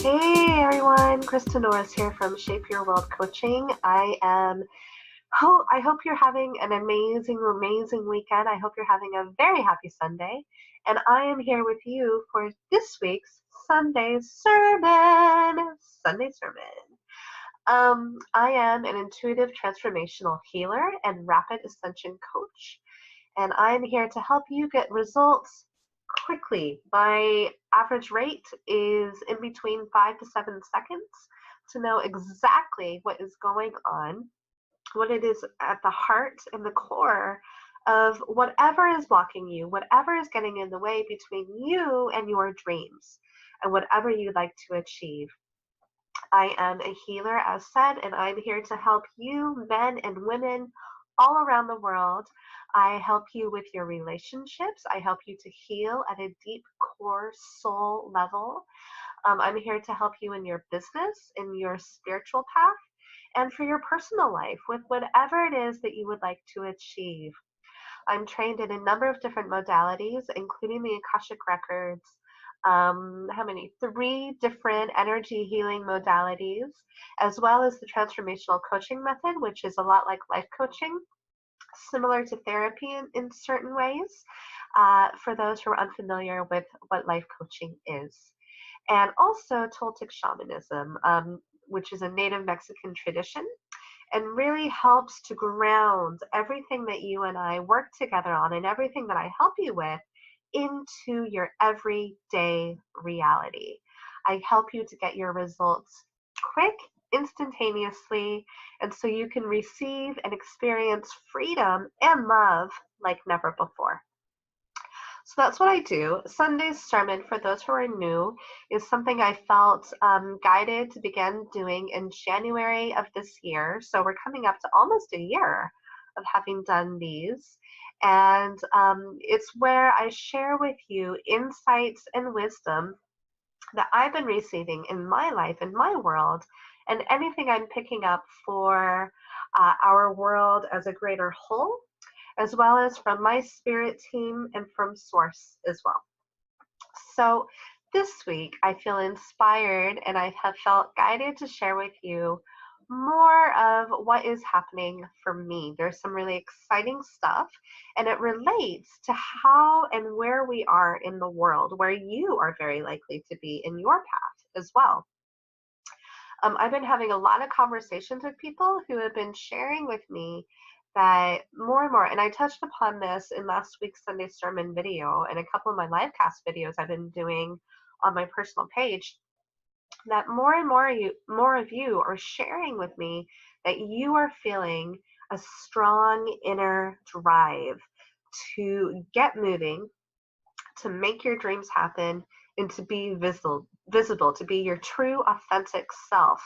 Hey everyone, Krista Norris here from Shape Your World Coaching. I hope you're having an amazing weekend. I hope you're having a very happy Sunday. And I am here with you for this week's Sunday sermon. Sunday sermon. I am an intuitive transformational healer and rapid ascension coach. And I'm here to help you get results quickly. My average rate is in between 5 to 7 seconds to know exactly what is going on, what it is at the heart and the core of whatever is blocking you, whatever is getting in the way between you and your dreams, and whatever you'd like to achieve. I am a healer, as said, and I'm here to help you, men and women, all around the world. I help you with your relationships. I help you to heal at a deep core soul level. I'm here to help you in your business, in your spiritual path, and for your personal life with whatever it is that you would like to achieve. I'm trained in a number of different modalities, including the Akashic Records. How many? 3 different energy healing modalities, as well as the transformational coaching method, which is a lot like life coaching, similar to therapy in certain ways, for those who are unfamiliar with what life coaching is. And also Toltec shamanism, which is a native Mexican tradition, and really helps to ground everything that you and I work together on and everything that I help you with into your everyday reality. I help you to get your results quick, instantaneously, and so you can receive and experience freedom and love like never before. So that's what I do. Sunday's sermon, for those who are new, is something I felt guided to begin doing in January of this year. So we're coming up to almost a year of having done these. And it's where I share with you insights and wisdom that I've been receiving in my life, in my world, and anything I'm picking up for our world as a greater whole, as well as from my spirit team and from Source as well. So this week, I feel inspired and I have felt guided to share with you more of what is happening for me. There's some really exciting stuff, and it relates to how and where we are in the world, where you are very likely to be in your path as well. I've been having a lot of conversations with people who have been sharing with me that more and more, and I touched upon this in last week's Sunday sermon video and a couple of my live cast videos I've been doing on my personal page, that more and more of you are sharing with me that you are feeling a strong inner drive to get moving, to make your dreams happen, and to be visible, to be your true authentic self,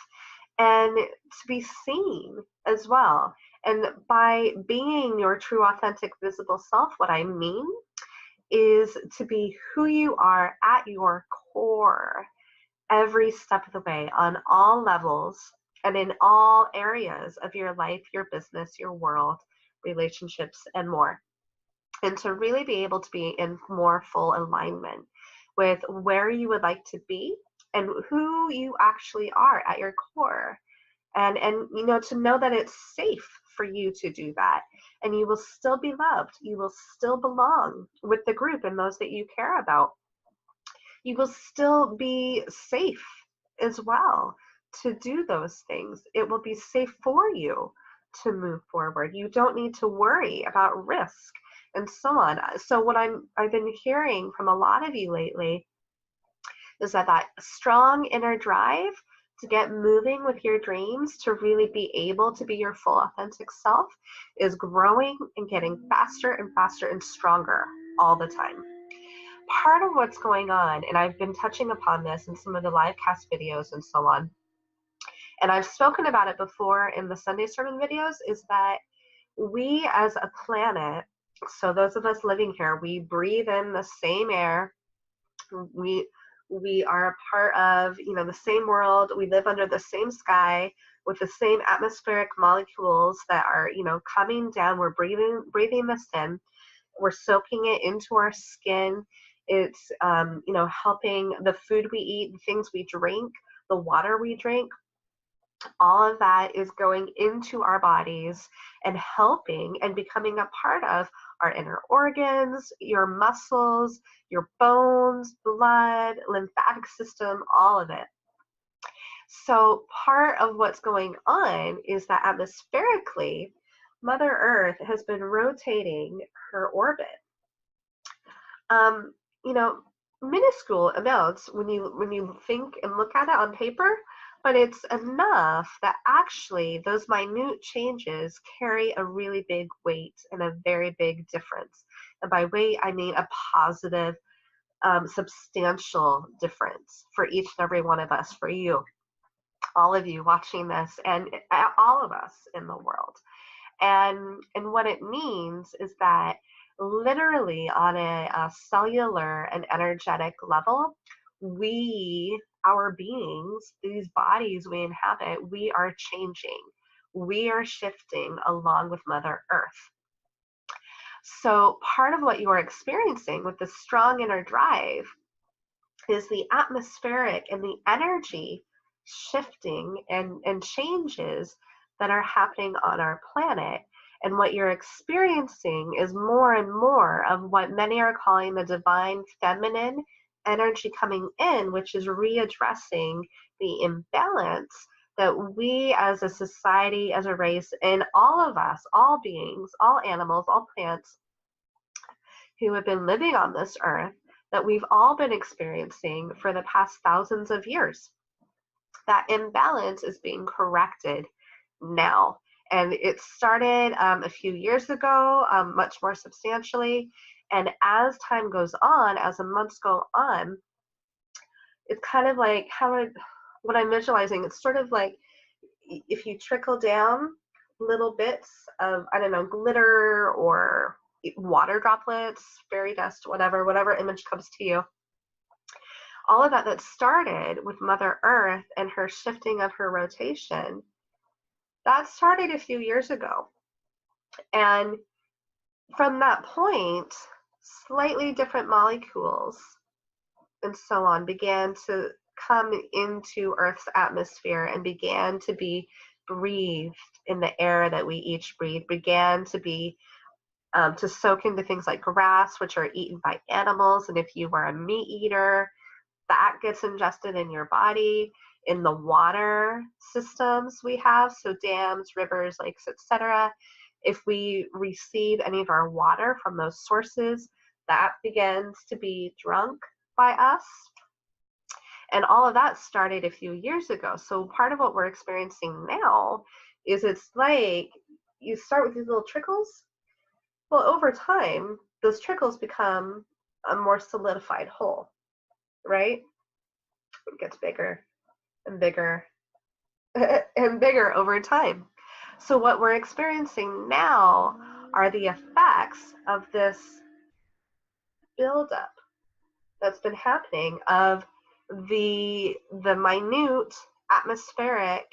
and to be seen as well. And by being your true authentic visible self, what I mean is to be who you are at your core every step of the way, on all levels and in all areas of your life, your business, your world, relationships, and more. And to really be able to be in more full alignment with where you would like to be and who you actually are at your core. And to know that it's safe for you to do that, and you will still be loved, you will still belong with the group and those that you care about, you will still be safe as well to do those things. It will be safe for you to move forward. You don't need to worry about risk and so on. So what I've been hearing from a lot of you lately is that strong inner drive to get moving with your dreams, to really be able to be your full authentic self, is growing and getting faster and faster and stronger all the time. Part of what's going on, and I've been touching upon this in some of the live cast videos and so on, and I've spoken about it before in the Sunday sermon videos, is that we as a planet, so those of us living here, we breathe in the same air, we are a part of the same world, we live under the same sky with the same atmospheric molecules that are coming down. We're breathing this in, we're soaking it into our skin. It's helping the food we eat, the things we drink, the water we drink, all of that is going into our bodies and helping and becoming a part of our inner organs, your muscles, your bones, blood, lymphatic system, all of it. So part of what's going on is that atmospherically, Mother Earth has been rotating her orbit. Um, you know, minuscule amounts when you think and look at it on paper, but it's enough that actually those minute changes carry a really big weight and a very big difference. And by weight, I mean a positive, substantial difference for each and every one of us, for you, all of you watching this, and all of us in the world. And what it means is that literally on a cellular and energetic level, we, our beings, these bodies we inhabit, we are changing. We are shifting along with Mother Earth. So part of what you are experiencing with this strong inner drive is the atmospheric and the energy shifting and changes that are happening on our planet. And what you're experiencing is more and more of what many are calling the divine feminine energy coming in, which is readdressing the imbalance that we as a society, as a race, and all of us, all beings, all animals, all plants who have been living on this earth, that we've all been experiencing for the past thousands of years. That imbalance is being corrected now. And it started a few years ago, much more substantially. And as time goes on, as the months go on, it's kind of like what I'm visualizing, it's sort of like if you trickle down little bits of, I don't know, glitter or water droplets, fairy dust, whatever image comes to you. All of that started with Mother Earth and her shifting of her rotation, that started a few years ago. And from that point, slightly different molecules and so on began to come into Earth's atmosphere and began to be breathed in the air that we each breathe, began to be to soak into things like grass, which are eaten by animals. And if you are a meat eater, that gets ingested in your body, in the water systems we have, so dams, rivers, lakes, etc. If we receive any of our water from those sources, that begins to be drunk by us. And all of that started a few years ago. So part of what we're experiencing now is it's like you start with these little trickles. Well, over time, those trickles become a more solidified whole, right? It gets bigger and bigger and bigger over time. So what we're experiencing now are the effects of this buildup that's been happening of the minute atmospheric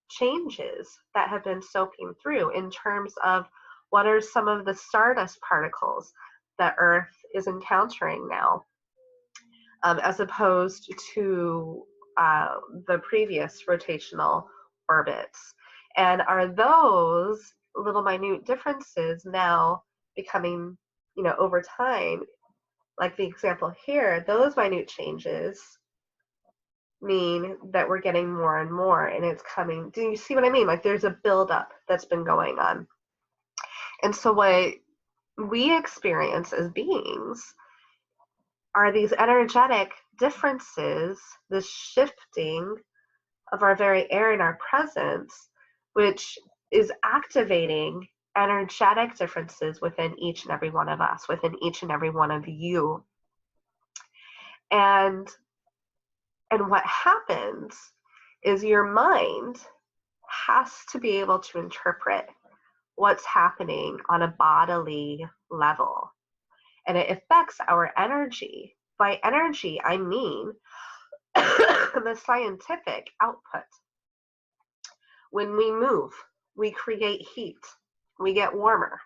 changes that have been soaking through in terms of what are some of the stardust particles that Earth is encountering now, as opposed to the previous rotational orbits. And are those little minute differences now becoming, over time, like the example here, those minute changes mean that we're getting more and more, and it's coming. Do you see what I mean? Like there's a buildup that's been going on. And so what we experience as beings are these energetic differences, this shifting of our very air and our presence, which is activating energetic differences within each and every one of us, within each and every one of you. And what happens is your mind has to be able to interpret what's happening on a bodily level. And it affects our energy. By energy, I mean the scientific output. When we move, we create heat, we get warmer.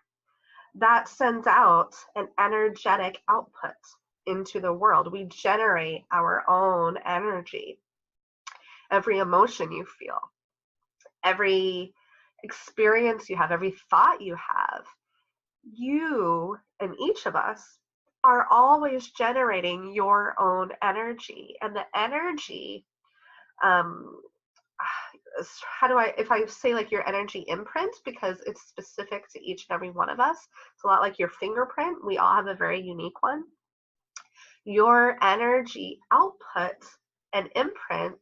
That sends out an energetic output into the world. We generate our own energy. every emotion you feel, every experience you have, every thought you have, you and each of us are always generating your own energy. And the energy, um, how do I, if I say like your energy imprint, because it's specific to each and every one of us, it's a lot like your fingerprint. We all have a very unique one. Your energy output and imprint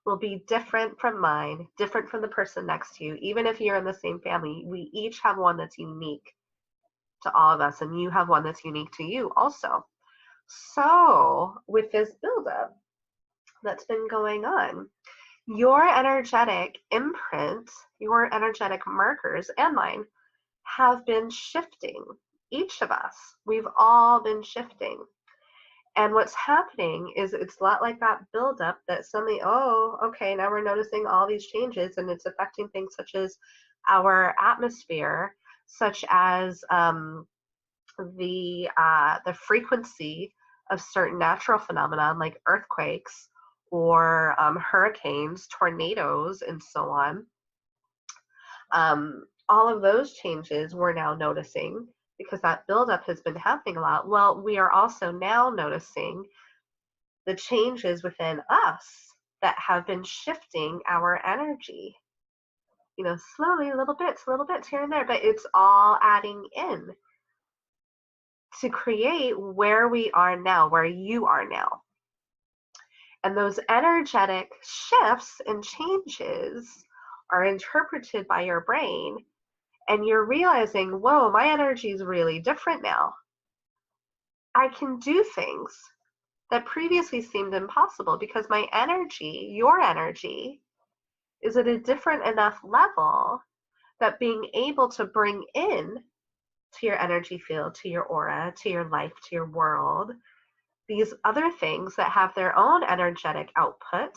will be different from mine, different from the person next to you. Even if you're in the same family, we each have one that's unique to all of us, and you have one that's unique to you also. So, with this buildup that's been going on, your energetic imprint, your energetic markers, and mine have been shifting. Each of us, we've all been shifting. And what's happening is it's a lot like that buildup that suddenly, oh, okay, now we're noticing all these changes, and it's affecting things such as our atmosphere, such as the frequency of certain natural phenomena like earthquakes or hurricanes, tornadoes, and so on. All of those changes we're now noticing because that buildup has been happening a lot. Well, we are also now noticing the changes within us that have been shifting our energy. You know, slowly, little bits here and there, but it's all adding in to create where we are now, where you are now. And those energetic shifts and changes are interpreted by your brain, and you're realizing, whoa, my energy is really different now. I can do things that previously seemed impossible because my energy, your energy, is at a different enough level that being able to bring in to your energy field, to your aura, to your life, to your world, these other things that have their own energetic output,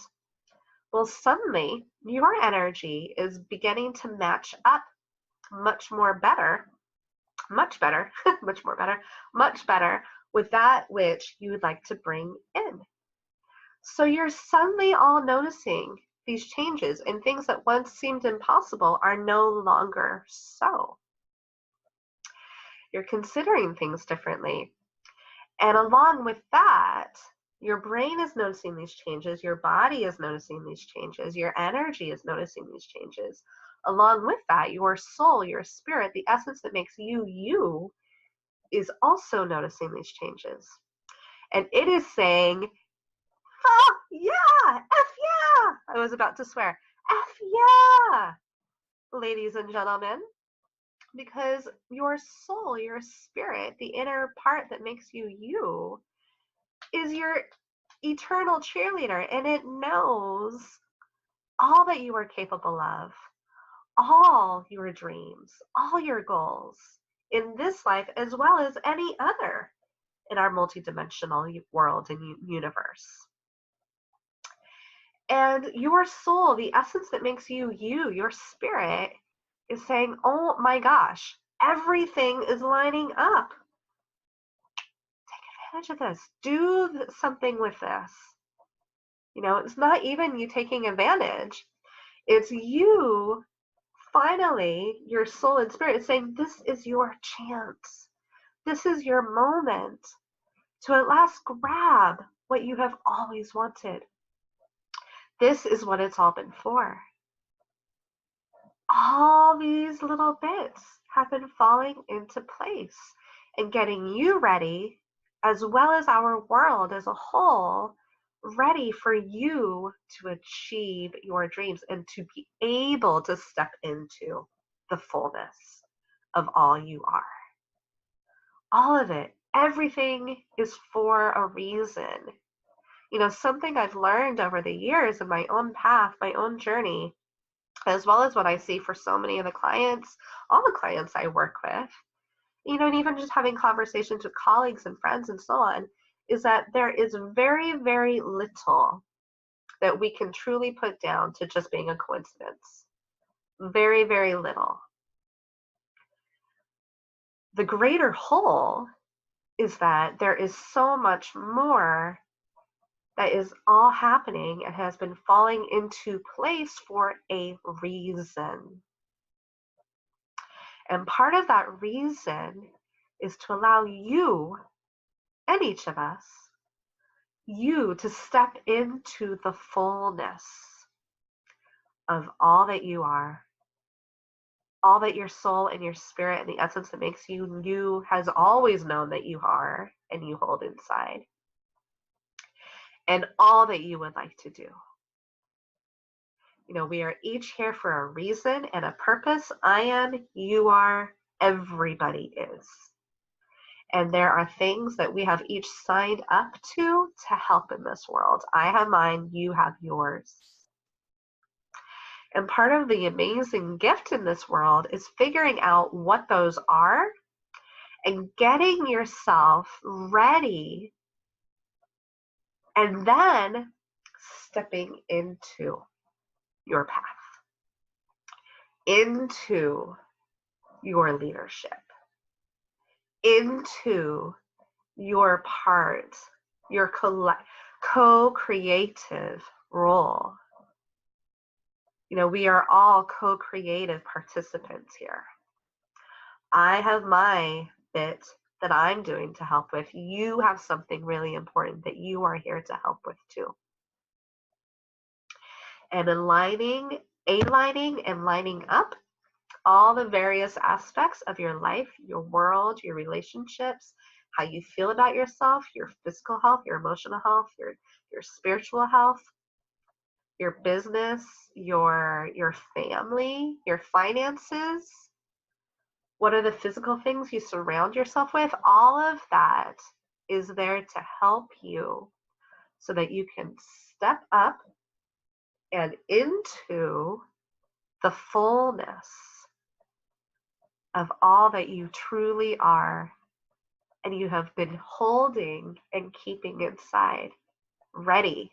well, suddenly your energy is beginning to match up much more better, much better, much more better, much better with that which you would like to bring in. So you're suddenly all noticing these changes, and things that once seemed impossible are no longer so. You're considering things differently. And along with that, your brain is noticing these changes, your body is noticing these changes, your energy is noticing these changes. Along with that, your soul, your spirit, the essence that makes you you, is also noticing these changes. And it is saying, oh, yeah, F yeah. I was about to swear, F yeah, ladies and gentlemen, because your soul, your spirit, the inner part that makes you you, is your eternal cheerleader, and it knows all that you are capable of, all your dreams, all your goals in this life as well as any other in our multidimensional world and universe. And your soul, the essence that makes you you, your spirit, is saying, oh my gosh, everything is lining up. Take advantage of this. Do something with this. You know, it's not even you taking advantage. It's you, finally, your soul and spirit is saying, this is your chance. This is your moment to at last grab what you have always wanted. This is what it's all been for. All these little bits have been falling into place and getting you ready, as well as our world as a whole, ready for you to achieve your dreams and to be able to step into the fullness of all you are. All of it, everything is for a reason. You know, something I've learned over the years in my own path, my own journey, as well as what I see for so many of the clients, all the clients I work with, you know, and even just having conversations with colleagues and friends and so on, is that there is very, very little that we can truly put down to just being a coincidence. Very, very little. The greater whole is that there is so much more that is all happening and has been falling into place for a reason. And part of that reason is to allow you and each of us, you to step into the fullness of all that you are, all that your soul and your spirit and the essence that makes you you has always known that you are and you hold inside, and all that you would like to do. We are each here for a reason and a purpose. I am, you are, everybody is. And there are things that we have each signed up to help in this world. I have mine, you have yours. And part of the amazing gift in this world is figuring out what those are and getting yourself ready, and then stepping into your path, into your leadership, into your part, your co-creative role. We are all co-creative participants here. I have my bit that I'm doing to help with. You have something really important that you are here to help with too. And aligning and lining up all the various aspects of your life, your world, your relationships, how you feel about yourself, your physical health, your emotional health, your spiritual health, your business, your family, your finances. What are the physical things you surround yourself with? All of that is there to help you so that you can step up and into the fullness of all that you truly are and you have been holding and keeping inside, ready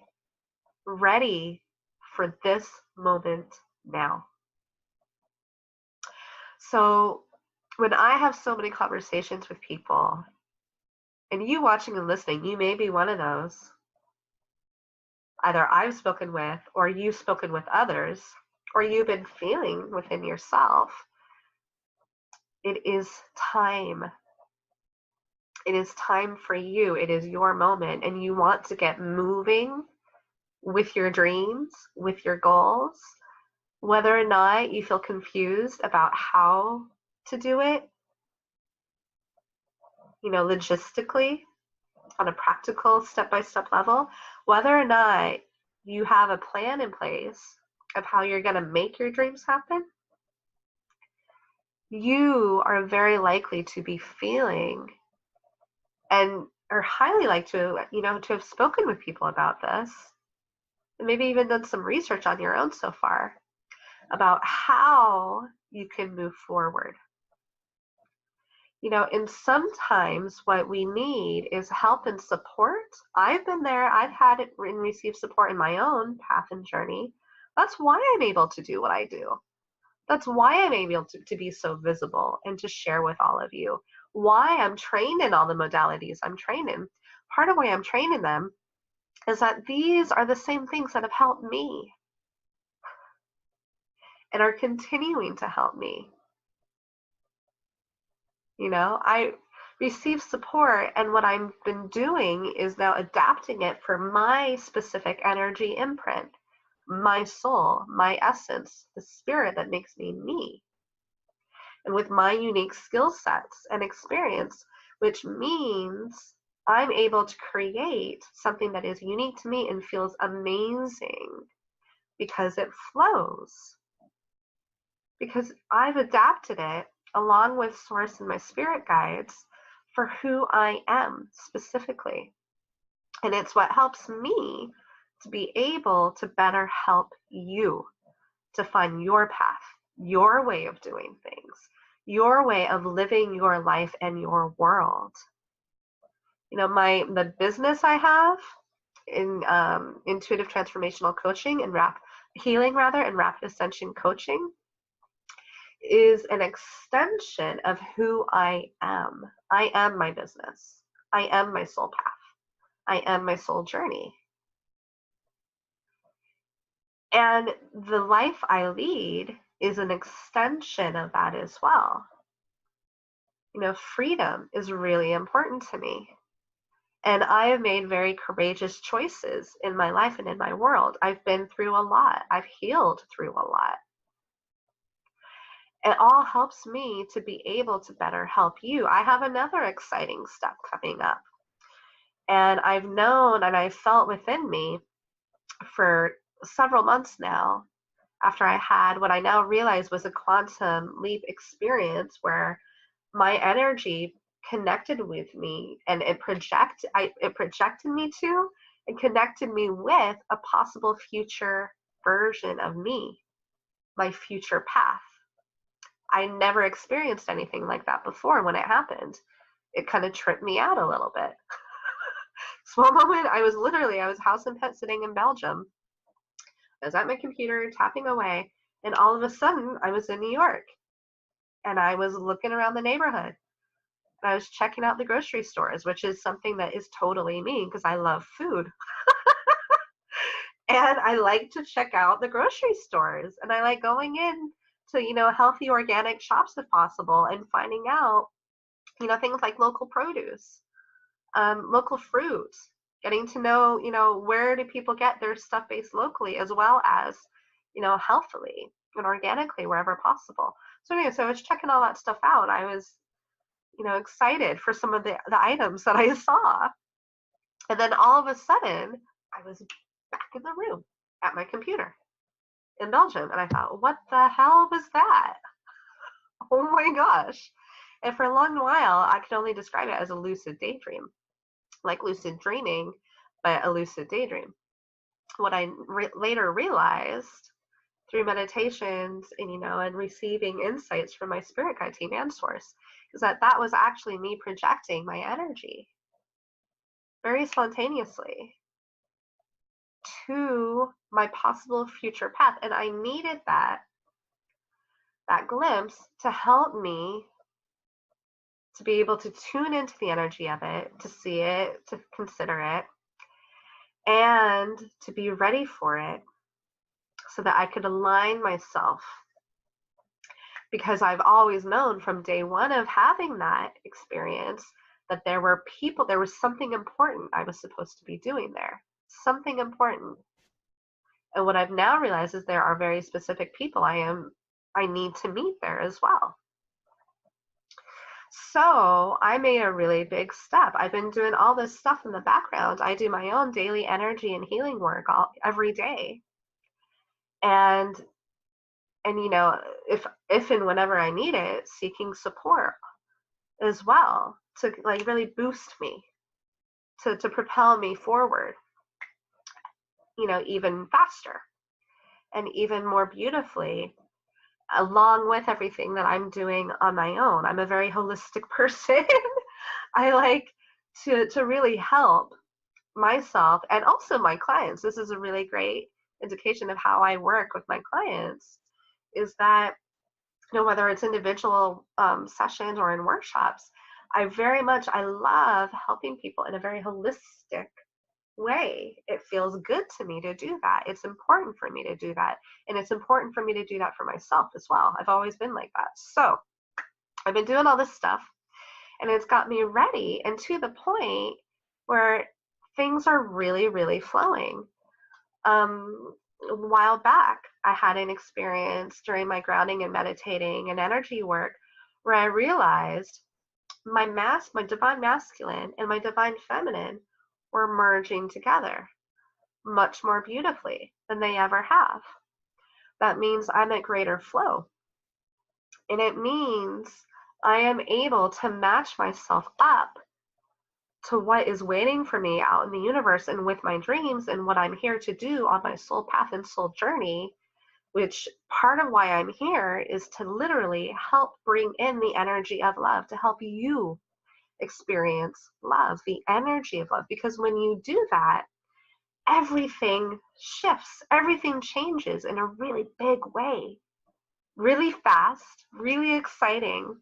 for this moment now. So when I have so many conversations with people, and you watching and listening, you may be one of those. Either I've spoken with, or you've spoken with others, or you've been feeling within yourself. It is time. It is time for you. It is your moment, and you want to get moving with your dreams, with your goals. Whether or not you feel confused about how to do it, logistically, on a practical step-by-step level, whether or not you have a plan in place of how you're going to make your dreams happen, you are very likely to be feeling and are highly likely to have spoken with people about this, and maybe even done some research on your own so far about how you can move forward. And sometimes what we need is help and support. I've been there. I've had it and received support in my own path and journey. That's why I'm able to do what I do. That's why I'm able to be so visible and to share with all of you. Why I'm trained in all the modalities I'm trained in. Part of why I'm trained in them is that these are the same things that have helped me and are continuing to help me. I receive support, and what I've been doing is now adapting it for my specific energy imprint, my soul, my essence, the spirit that makes me me. And with my unique skill sets and experience, which means I'm able to create something that is unique to me and feels amazing because it flows. Because I've adapted it along with source and my spirit guides for who I am specifically. And it's what helps me to be able to better help you to find your path, your way of doing things, your way of living your life and your world. The business I have in intuitive transformational coaching and healing and rapid ascension coaching is an extension of who I am. I am my business. I am my soul path. I am my soul journey. And the life I lead is an extension of that as well. Freedom is really important to me. And I have made very courageous choices in my life and in my world. I've been through a lot. I've healed through a lot. It all helps me to be able to better help you. I have another exciting step coming up. And I've known and I've felt within me for several months now, after I had what I now realize was a quantum leap experience where my energy connected with me, and it projected me to and connected me with a possible future version of me, my future path. I never experienced anything like that before. When it happened, it kind of tripped me out a little bit. So one moment, I was house and pet sitting in Belgium. I was at my computer tapping away, and all of a sudden I was in New York, and I was looking around the neighborhood. I was checking out the grocery stores, which is something that is totally me because I love food. And I like to check out the grocery stores, and I like going in to, healthy organic shops if possible, and finding out, things like local produce, local fruits, getting to know, where do people get their stuff based locally, as well as, healthily and organically wherever possible. So anyway, so I was checking all that stuff out. I was, excited for some of the items that I saw. And then all of a sudden, I was back in the room at my computer in Belgium. And I thought, what the hell was that? Oh my gosh. And for a long while, I could only describe it as a lucid daydream, like lucid dreaming, but a lucid daydream. What I later realized through meditations and, and receiving insights from my spirit guide team and source is that that was actually me projecting my energy very spontaneously to my possible future path. And I needed that glimpse to help me to be able to tune into the energy of it, to see it, to consider it, and to be ready for it so that I could align myself. Because I've always known from day one of having that experience that there was something important I was supposed to be doing there. Something important. And what I've now realized is there are very specific people I need to meet there as well. So I made a really big step. I've been doing all this stuff in the background. I do my own daily energy and healing work every day. And if and whenever I need it, seeking support as well to like really boost me, to propel me forward, even faster and even more beautifully, along with everything that I'm doing on my own. I'm a very holistic person. I like to really help myself and also my clients. This is a really great indication of how I work with my clients, is that, whether it's individual sessions or in workshops, I love helping people in a very holistic way. It feels good to me to do that. It's important for me to do that. And it's important for me to do that for myself as well. I've always been like that. So I've been doing all this stuff, and it's got me ready and to the point where things are really, really flowing. A while back, I had an experience during my grounding and meditating and energy work where I realized my divine masculine and my divine feminine were merging together much more beautifully than they ever have. That means I'm at greater flow. And it means I am able to match myself up to what is waiting for me out in the universe and with my dreams and what I'm here to do on my soul path and soul journey, which part of why I'm here is to literally help bring in the energy of love, to help you experience love, the energy of love. Because when you do that, everything shifts, everything changes in a really big way, really fast, really exciting,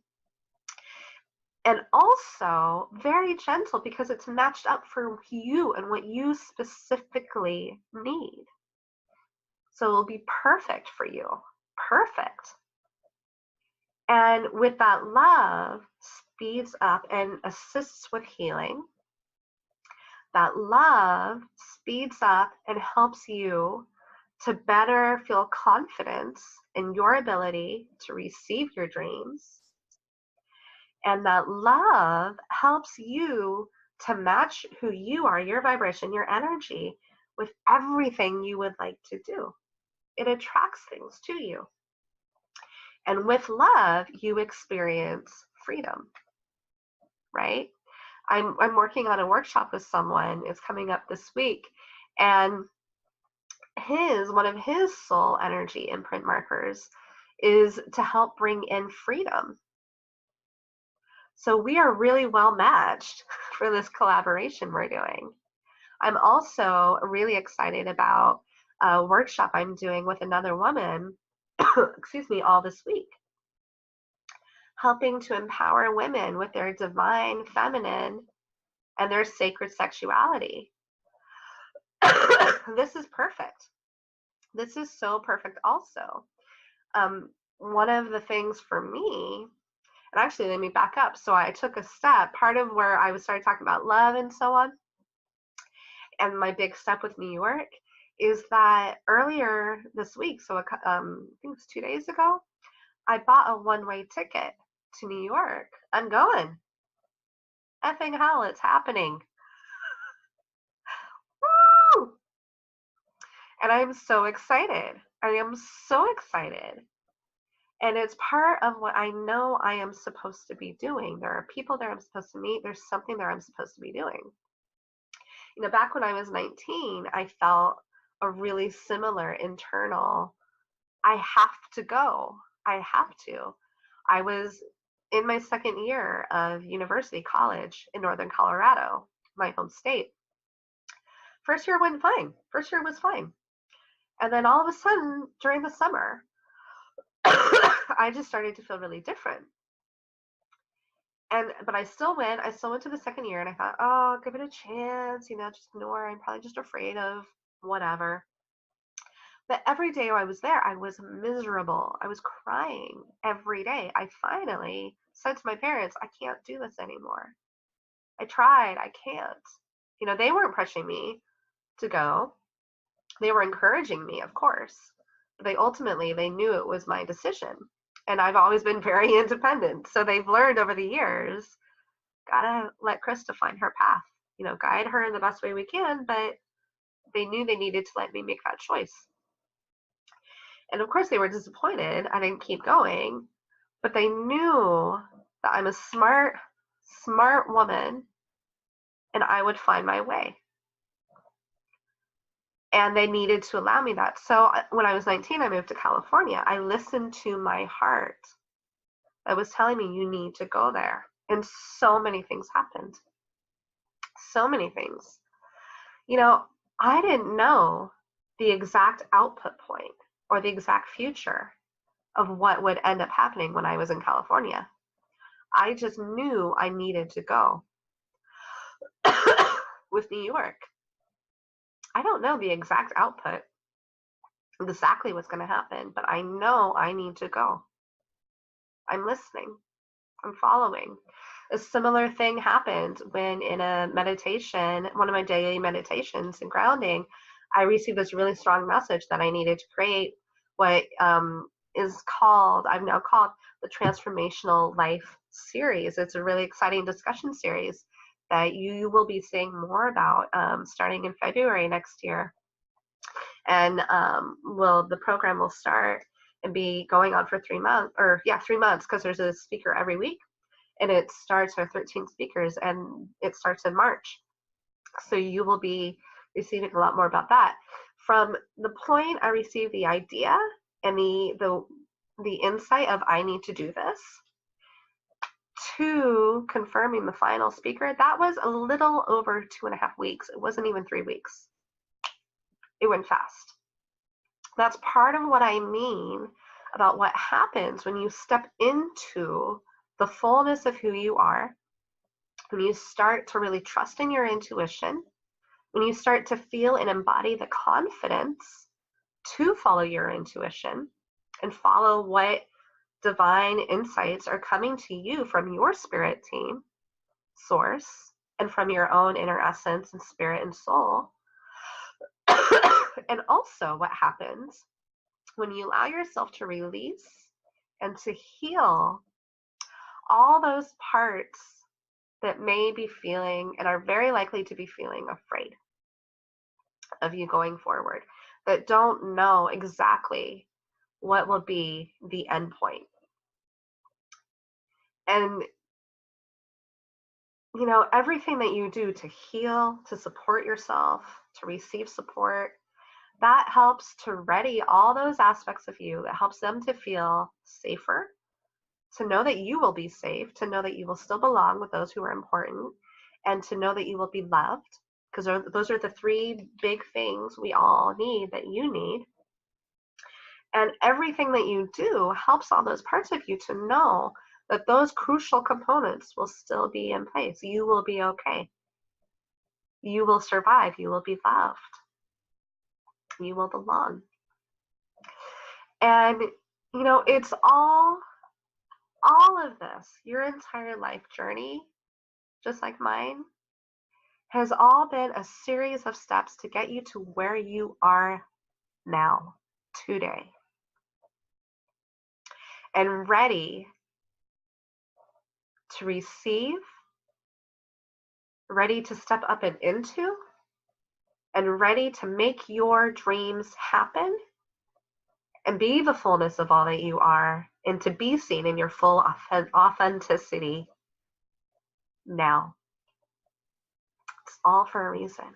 and also very gentle because it's matched up for you and what you specifically need. So it'll be perfect for you. Perfect. And with that, love speeds up and assists with healing. That love speeds up and helps you to better feel confidence in your ability to receive your dreams. And that love helps you to match who you are, your vibration, your energy, with everything you would like to do. It attracts things to you. And with love, you experience freedom, right? I'm working on a workshop with someone. It's coming up this week. And one of his soul energy imprint markers is to help bring in freedom. So we are really well matched for this collaboration we're doing. I'm also really excited about a workshop I'm doing with another woman, excuse me, all this week, helping to empower women with their divine feminine and their sacred sexuality. This is perfect. This is so perfect also. One of the things for me, and actually let me back up. So I took a step, part of where I started talking about love and so on, and my big step with New York is that earlier this week, so I think it was 2 days ago, I bought a one-way ticket to New York. I'm going. Effing hell, it's happening. Woo! And I'm so excited. I am so excited. And it's part of what I know I am supposed to be doing. There are people there I'm supposed to meet. There's something there I'm supposed to be doing. You know, back when I was 19, I felt a really similar internal, I have to go. I have to. I was in my second year of university, college in Northern Colorado, my home state. First year went fine. First year was fine. And then all of a sudden, during the summer, I just started to feel really different. But I still went. I still went to the second year, and I thought, oh, give it a chance. Just ignore. I'm probably just afraid of whatever. But every day I was there, I was miserable. I was crying every day. I finally said to my parents, I can't do this anymore. I tried. I can't. They weren't pushing me to go. They were encouraging me, of course. But they knew it was my decision. And I've always been very independent. So they've learned over the years, gotta let Krista find her path, guide her in the best way we can. But they knew they needed to let me make that choice. And of course, they were disappointed I didn't keep going, but they knew that I'm a smart, smart woman and I would find my way. And they needed to allow me that. So when I was 19, I moved to California. I listened to my heart that was telling me, you need to go there. And so many things happened. So many things. I didn't know the exact output point or the exact future of what would end up happening when I was in California. I just knew I needed to go. With New York, I don't know the exact output, exactly what's going to happen, but I know I need to go. I'm listening. I'm following. A similar thing happened when in a meditation, one of my daily meditations and grounding, I received this really strong message that I needed to create what I've now called the Transformational Life series. It's a really exciting discussion series that you will be seeing more about starting in February next year. And the program will start and be going on for 3 months, 3 months, because there's a speaker every week. And it starts with 13 speakers, and it starts in March. So you will be receiving a lot more about that. From the point I received the idea and the insight of I need to do this to confirming the final speaker, that was a little over 2.5 weeks. It wasn't even 3 weeks. It went fast. That's part of what I mean about what happens when you step into the fullness of who you are, when you start to really trust in your intuition, when you start to feel and embody the confidence to follow your intuition and follow what divine insights are coming to you from your spirit team, source, and from your own inner essence and spirit and soul. And also what happens when you allow yourself to release and to heal all those parts that may be feeling and are very likely to be feeling afraid of you going forward, that don't know exactly what will be the end point. And you know, everything that you do to heal, to support yourself, to receive support, that helps to ready all those aspects of you, that helps them to feel safer, to know that you will be safe, to know that you will still belong with those who are important, and to know that you will be loved, because those are the three big things we all need, that you need. And everything that you do helps all those parts of you to know that those crucial components will still be in place. You will be okay. You will survive. You will be loved. You will belong. And, you know, it's all of this, your entire life journey, just like mine, has all been a series of steps to get you to where you are now, today, and ready to receive, ready to step up and into, and ready to make your dreams happen and be the fullness of all that you are, and to be seen in your full authenticity now. It's all for a reason.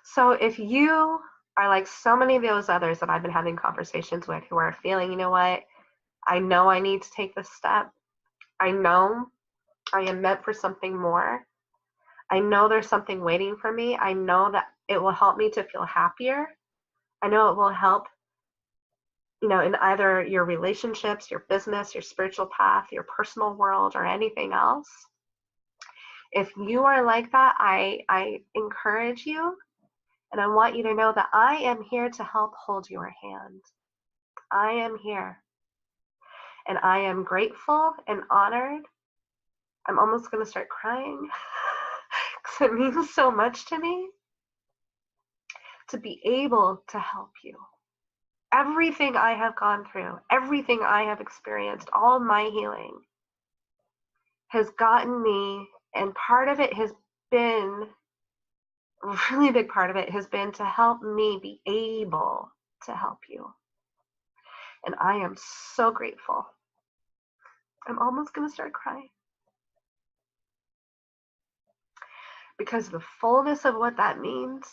So if you are like so many of those others that I've been having conversations with who are feeling, you know what, I know I need to take this step. I know I am meant for something more. I know there's something waiting for me. I know that it will help me to feel happier. I know it will help, you know, in either your relationships, your business, your spiritual path, your personal world, or anything else. If you are like that, I encourage you, and I want you to know that I am here to help hold your hand. I am here. And I am grateful and honored. I'm almost going to start crying because it means so much to me to be able to help you. Everything I have gone through, everything I have experienced, all of my healing has gotten me, and part of it has been, a really big part of it has been to help me be able to help you. And I am so grateful. I'm almost going to start crying. Because the fullness of what that means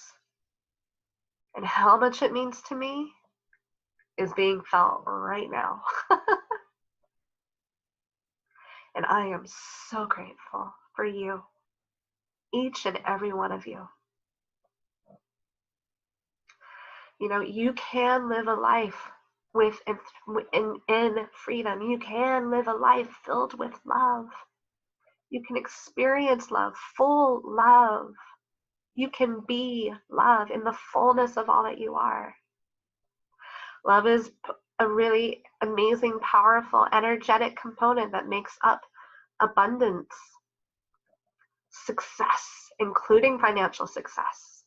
and how much it means to me is being felt right now. And I am so grateful for you, each and every one of you. You know, you can live a life in freedom. You can live a life filled with love. You can experience love, full love. You can be love in the fullness of all that you are. Love is a really amazing, powerful, energetic component that makes up abundance, success, including financial success,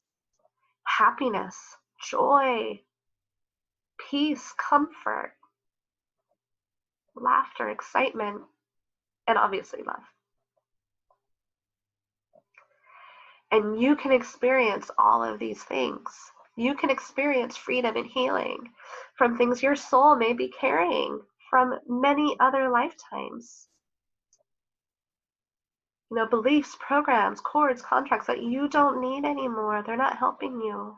happiness, joy, peace, comfort, laughter, excitement, and obviously love. And you can experience all of these things. You can experience freedom and healing from things your soul may be carrying from many other lifetimes. You know, beliefs, programs, cords, contracts that you don't need anymore. They're not helping you.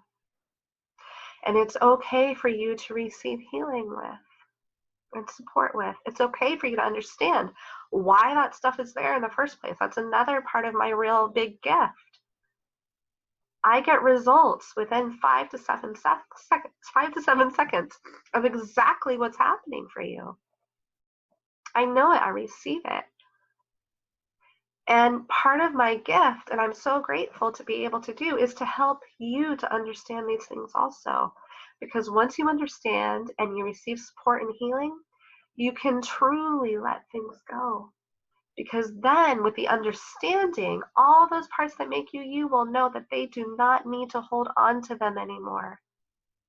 And it's okay for you to receive healing with and support with. It's okay for you to understand why that stuff is there in the first place. That's another part of my real big gift. I get results within 5 to 7 seconds of exactly what's happening for you. I know it, I receive it. And part of my gift, and I'm so grateful to be able to do, is to help you to understand these things also. Because once you understand and you receive support and healing, you can truly let things go. Because then, with the understanding, all those parts that make you you will know that they do not need to hold on to them anymore.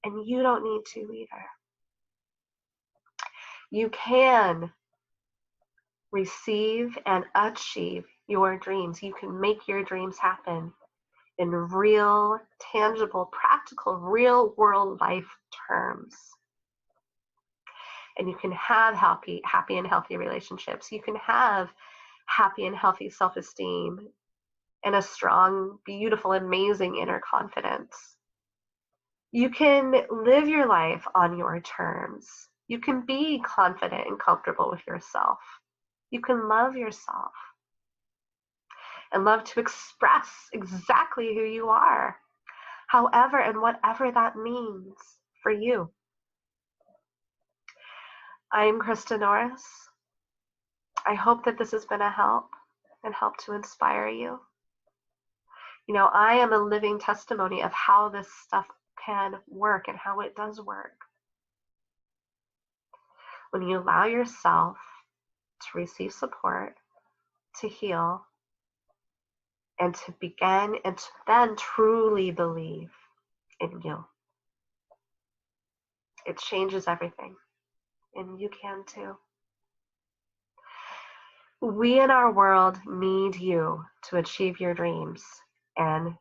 And you don't need to either. You can receive and achieve your dreams. You can make your dreams happen in real, tangible, practical, real world life terms. And you can have happy and healthy relationships. You can have happy and healthy self-esteem and a strong, beautiful, amazing inner confidence. You can live your life on your terms. You can be confident and comfortable with yourself. You can love yourself and love to express exactly who you are, however and whatever that means for you. I'm Krista Norris. I hope that this has been a help and help to inspire you. You know, I am a living testimony of how this stuff can work and how it does work. When you allow yourself to receive support, to heal, and to begin and to then truly believe in you. It changes everything, and you can too. We in our world need you to achieve your dreams. And,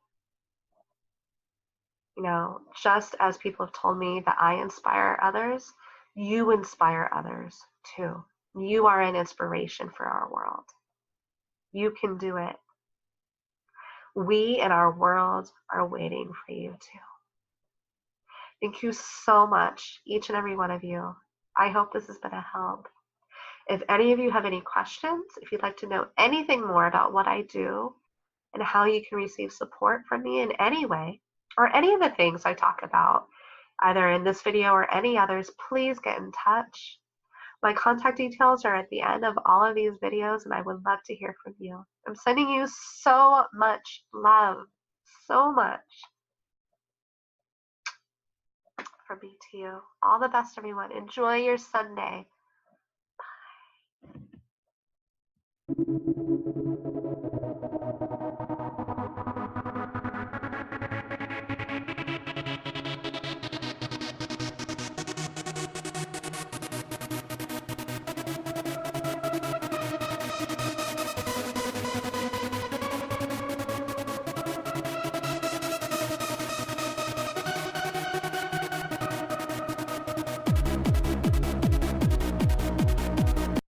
you know, just as people have told me that I inspire others, you inspire others too. You are an inspiration for our world. You can do it. We in our world are waiting for you too. Thank you so much, each and every one of you. I hope this has been a help. If any of you have any questions, if you'd like to know anything more about what I do and how you can receive support from me in any way, or any of the things I talk about, either in this video or any others, please get in touch. My contact details are at the end of all of these videos, and I would love to hear from you. I'm sending you so much love, so much from me to you. All the best, everyone. Enjoy your Sunday.